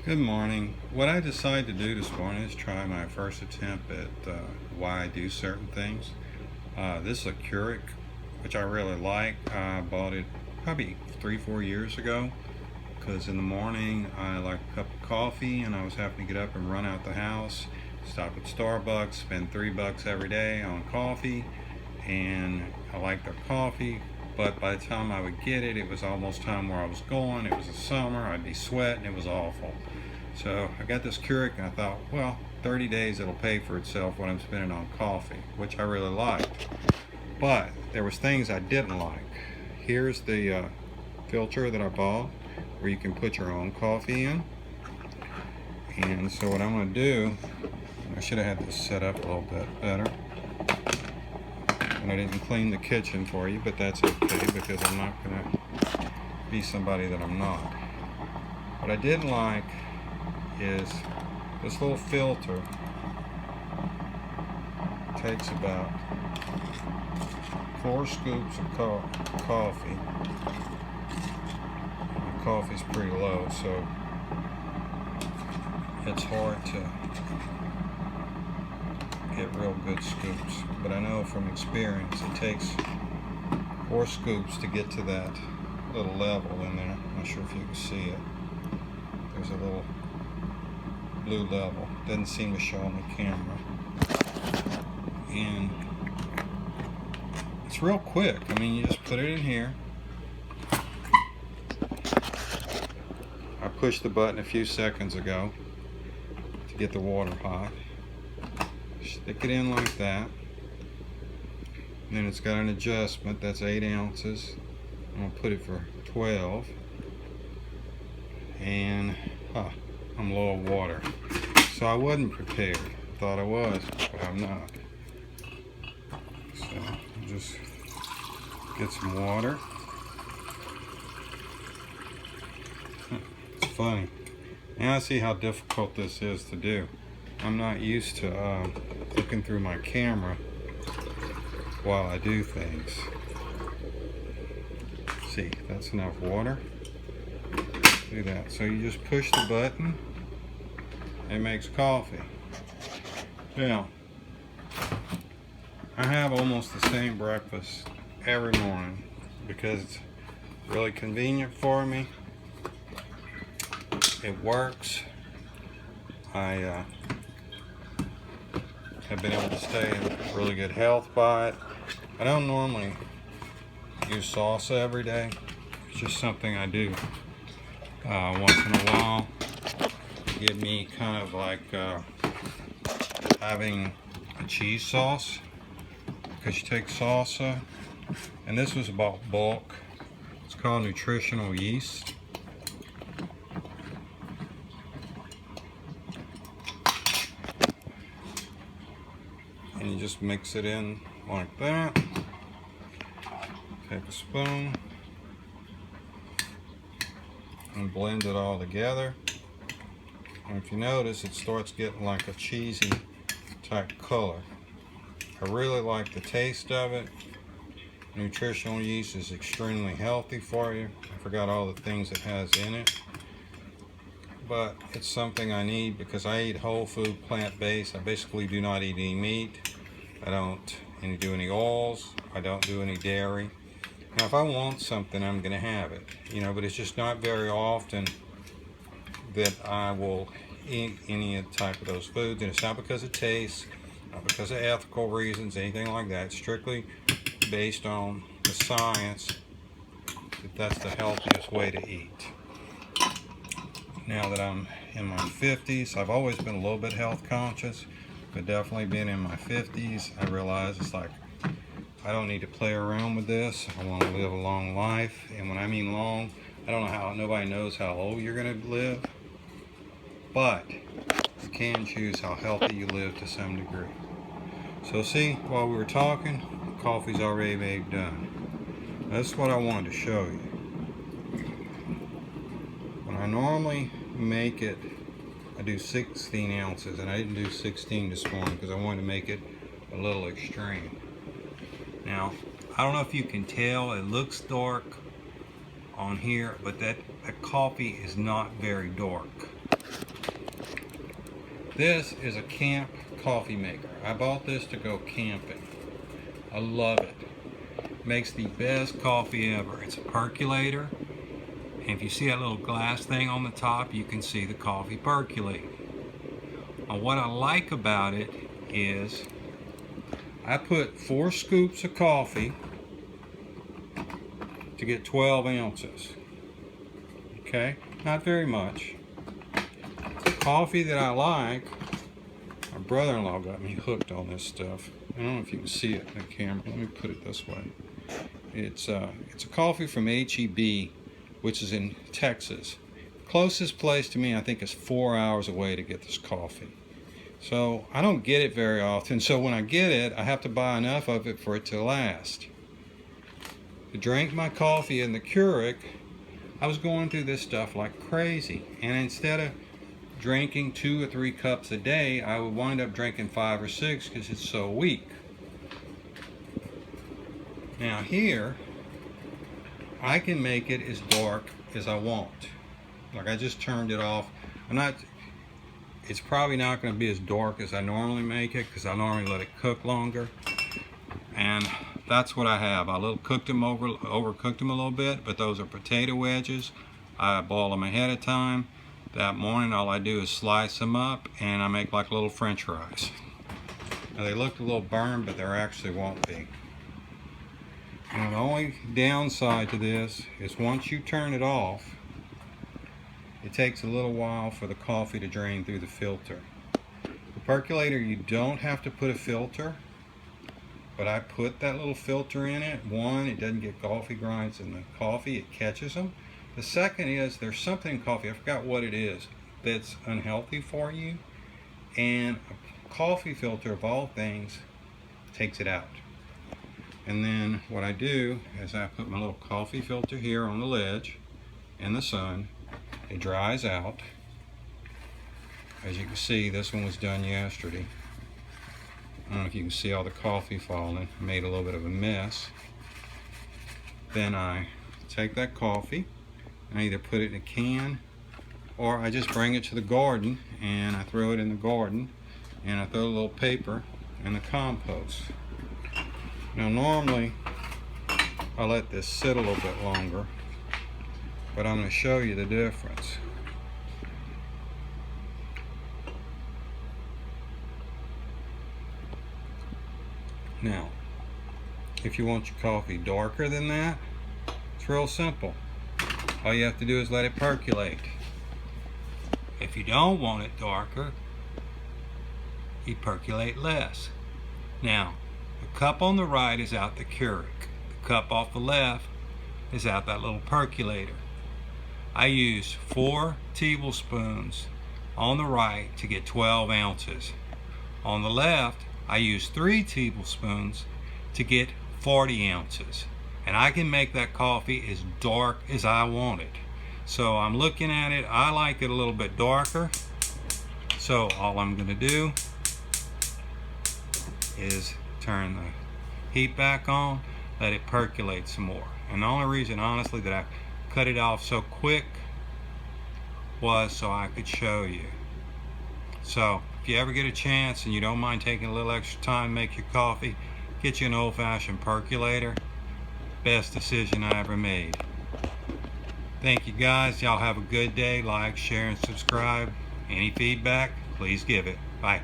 Good morning. What I decided to do this morning is try my first attempt at why I do certain things. This is a Keurig, which I really like. I bought it probably 3-4 years ago because in the morning I like a cup of coffee and I was having to get up and run out the house, stop at Starbucks, spend $3 every day on coffee, and I like their coffee. But by the time I would get it, it was almost time where I was going. It was the summer, I'd be sweating, it was awful. So I got this Keurig and I thought, well, 30 days it'll pay for itself what I'm spending on coffee, which I really liked. But there was things I didn't like. Here's the filter that I bought where you can put your own coffee in. And so what I'm going to do, I should have had this set up a little bit better. And I didn't clean the kitchen for you, but that's okay because I'm not going to be somebody that I'm not. What I didn't like is this little filter takes about 4 scoops of coffee. The coffee's pretty low, so it's hard to get real good scoops, but I know from experience it takes 4 scoops to get to that little level in there. I'm not sure if you can see it. There's a little blue level. Doesn't seem to show on the camera. And it's real quick. I mean, you just put it in here. I pushed the button a few seconds ago to get the water hot. Stick it in like that. And then it's got an adjustment. That's 8 ounces. I'm going to put it for 12. And I'm low of water. So I wasn't prepared. Thought I was, but I'm not. So I'll just get some water. It's funny. Now I see how difficult this is to do. I'm not used to looking through my camera while I do things. See, that's enough water. Do that. So you just push the button, it makes coffee. Now, I have almost the same breakfast every morning because it's really convenient for me. It works. I have been able to stay in really good health by it. I don't normally use salsa every day. It's just something I do once in a while. Give me kind of like having a cheese sauce, because you take salsa, and this was about bulk. It's called nutritional yeast. And you just mix it in like that. Take a spoon and blend it all together. And if you notice, it starts getting like a cheesy type color. I really like the taste of it. Nutritional yeast is extremely healthy for you. I forgot all the things it has in it. But it's something I need because I eat whole food, plant-based. I basically do not eat any meat. I don't do any oils. I don't do any dairy. Now, if I want something, I'm going to have it, but it's just not very often that I will eat any type of those foods. And it's not because of taste, not because of ethical reasons, anything like that. It's strictly based on the science that that's the healthiest way to eat. Now that I'm in my 50s, I've always been a little bit health conscious, but definitely being in my 50s, I realize it's like, I don't need to play around with this. I want to live a long life. And when I mean long, I don't know how, nobody knows how old you're going to live. But you can choose how healthy you live to some degree. So see, while we were talking, coffee's already made done. That's what I wanted to show you. When I normally make it, I do 16 ounces. And I didn't do 16 this morning because I wanted to make it a little extreme. Now, I don't know if you can tell, it looks dark on here, but that coffee is not very dark. This is a camp coffee maker. I bought this to go camping. I love it. Makes the best coffee ever. It's a percolator. And if you see that little glass thing on the top, you can see the coffee percolate. And what I like about it is I put 4 scoops of coffee to get 12 ounces. Okay, not very much. The coffee that I like, my brother-in-law got me hooked on this stuff. I don't know if you can see it in the camera. Let me put it this way. It's a coffee from HEB, which is in Texas. Closest place to me, I think, is 4 hours away to get this coffee. So I don't get it very often. So when I get it, I have to buy enough of it for it to last. To drink my coffee in the Keurig, I was going through this stuff like crazy. And instead of drinking 2 or 3 cups a day, I would wind up drinking 5 or 6 because it's so weak. Now here, I can make it as dark as I want. Like, I just turned it off. It's probably not going to be as dark as I normally make it because I normally let it cook longer. And that's what I have. I overcooked them a little bit, but those are potato wedges. I boil them ahead of time. That morning, all I do is slice them up, and I make like little French fries. Now, they look a little burned, but they actually won't be. Now, the only downside to this is once you turn it off, it takes a little while for the coffee to drain through the filter. The percolator, you don't have to put a filter, but I put that little filter in it. One, it doesn't get coffee grinds in the coffee, it catches them. The second is there's something in coffee, I forgot what it is, that's unhealthy for you, and a coffee filter of all things takes it out. And then what I do is I put my little coffee filter here on the ledge in the sun. It dries out. As you can see, this one was done yesterday. I don't know if you can see all the coffee falling. I made a little bit of a mess. Then I take that coffee, I either put it in a can or I just bring it to the garden and I throw it in the garden and I throw a little paper in the compost. Now normally I let this sit a little bit longer, but I'm going to show you the difference. Now, if you want your coffee darker than that, it's real simple. All you have to do is let it percolate. If you don't want it darker, you percolate less. Now, the cup on the right is out the Keurig. The cup off the left is out that little percolator. I use 4 tablespoons on the right to get 12 ounces. On the left, I use 3 tablespoons to get 40 ounces. And I can make that coffee as dark as I want it. So I'm looking at it, I like it a little bit darker. So all I'm gonna do is turn the heat back on, let it percolate some more. And the only reason, honestly, that I cut it off so quick was so I could show you. So if you ever get a chance and you don't mind taking a little extra time to make your coffee, get you an old-fashioned percolator. Best decision I ever made. Thank you guys. Y'all have a good day. Like, share, and subscribe. Any feedback, please give it. Bye.